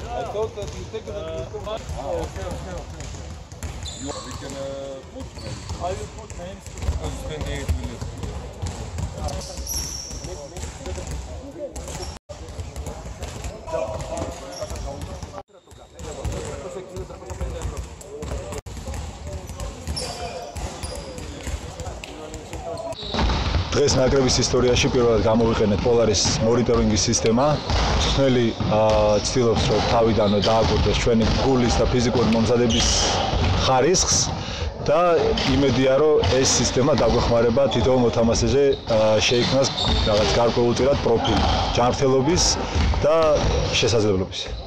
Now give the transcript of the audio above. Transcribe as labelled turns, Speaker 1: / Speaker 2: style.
Speaker 1: I thought that you take it and you come.
Speaker 2: Okay.
Speaker 1: We can put names.
Speaker 2: I will put names.
Speaker 1: Because 28 minutes.
Speaker 3: დღეს ნაკრების ისტორიაში პირველად გამოვიყენეთ Polaris მონიტორინგის სისტემა. Ხმელი ცდილობს რომ თავიდან დააკვირდეს ჩვენი გულის და ფიზიკური მომზადების ხარისხს და იმედია რომ ეს სისტემა დაგვეხმარება თითოეულ მოთამაშეზე შეიქმნას რაღაც გარკვეულწილად პროფილი ჯანმრთელობის და შესაძლებლობის.